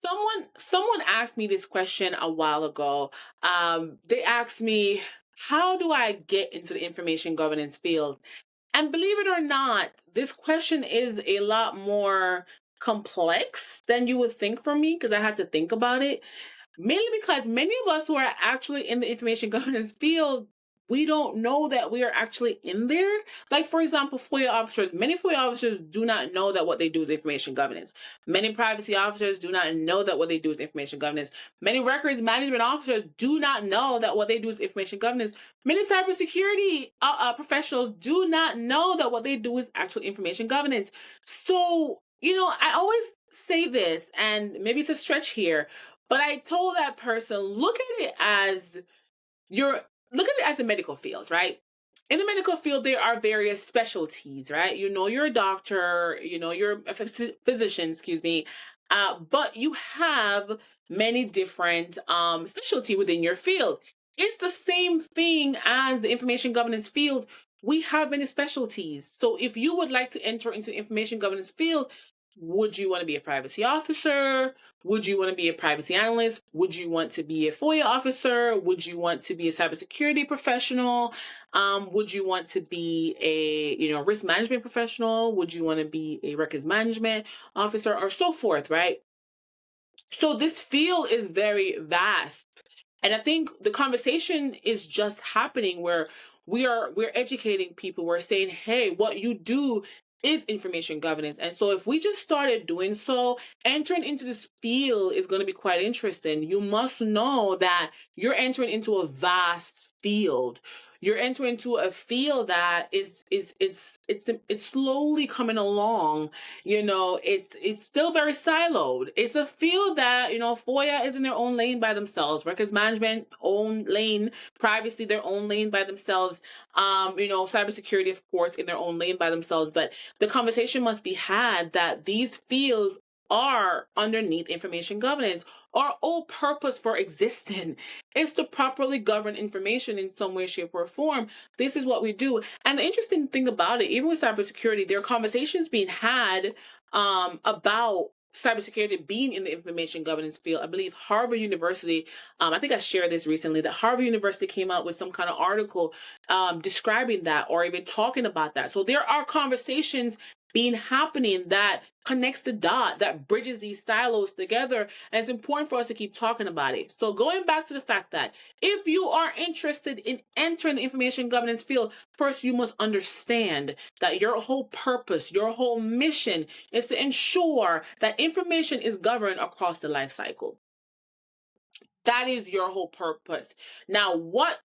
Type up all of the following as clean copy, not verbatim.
Someone asked me this question a while ago. They asked me, how do I get into the information governance field? And believe it or not, this question is a lot more complex than you would think for me because I had to think about it. Mainly because many of us who are actually in the information governance field, we don't know that we are actually in there. Like, for example, FOIA officers, many FOIA officers do not know that what they do is information governance. Many privacy officers do not know that what they do is information governance. Many records management officers do not know that what they do is information governance. Many cybersecurity professionals do not know that what they do is actually information governance. So, I always say this, and maybe it's a stretch here, but I told that person, your look at it as the medical field, right? In the medical field, there are various specialties, right? You're a doctor, you're a physician, excuse me, but you have many different specialty within your field. It's the same thing as the information governance field. We have many specialties. So if you would like to enter into the information governance field, would you want to be a privacy officer? Would you want to be a privacy analyst? Would you want to be a FOIA officer? Would you want to be a cybersecurity professional? Would you want to be a risk management professional? Would you want to be a records management officer, or so forth, right? So this field is very vast. And I think the conversation is just happening where we're educating people. We're saying, hey, what you do is information governance. And so if we just started doing so, entering into this field is going to be quite interesting. You must know that you're entering into a vast field. You're entering into a field that it's slowly coming along. It's still very siloed. It's a field that, FOIA is in their own lane by themselves, records management own lane, privacy their own lane by themselves, cybersecurity, of course, in their own lane by themselves. But the conversation must be had that these fields are underneath information governance. Our whole purpose for existing is to properly govern information in some way, shape, or form. This is what we do. And the interesting thing about it, even with cybersecurity, there are conversations being had about cybersecurity being in the information governance field. I believe Harvard University, I think I shared this recently, that Harvard University came out with some kind of article describing that, or even talking about that. So there are conversations being happening that connects the dot, that bridges these silos together. And it's important for us to keep talking about it. So going back to the fact that if you are interested in entering the information governance field, first you must understand that your whole purpose, your whole mission is to ensure that information is governed across the life cycle. That is your whole purpose. Now, what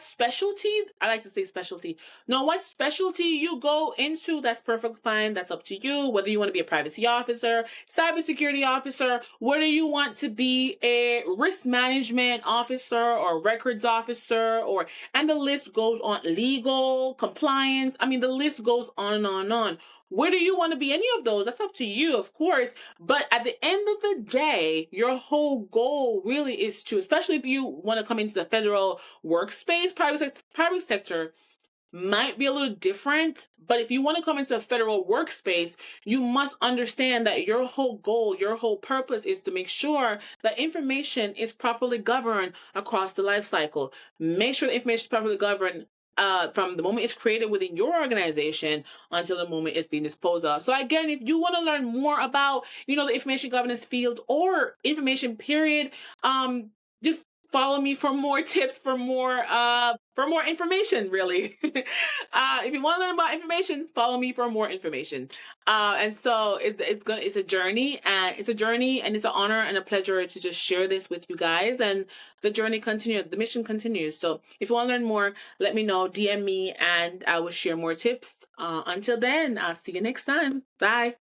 specialty, I like to say specialty, no, what specialty you go into, that's perfectly fine. That's up to you. Whether you want to be a privacy officer, cybersecurity officer, whether you want to be a risk management officer or records officer, and the list goes on, legal, compliance, I mean, the list goes on and on and on. Whether you want to be any of those, that's up to you, of course. But at the end of the day, your whole goal really is to, especially if you want to come into the federal workspace, private sector might be a little different. But if you want to come into a federal workspace, you must understand that your whole goal, your whole purpose is to make sure that information is properly governed across the life cycle. Make sure the information is properly governed from the moment it's created within your organization until the moment it's being disposed of. So again, if you want to learn more about, the information governance field or information period, just follow me for more tips, for more information, really. If you want to learn about information, follow me for more information. And so it's a journey, and it's an honor and a pleasure to just share this with you guys. And the journey continues, the mission continues. So if you want to learn more, let me know, DM me, and I will share more tips. Until then, I'll see you next time. Bye.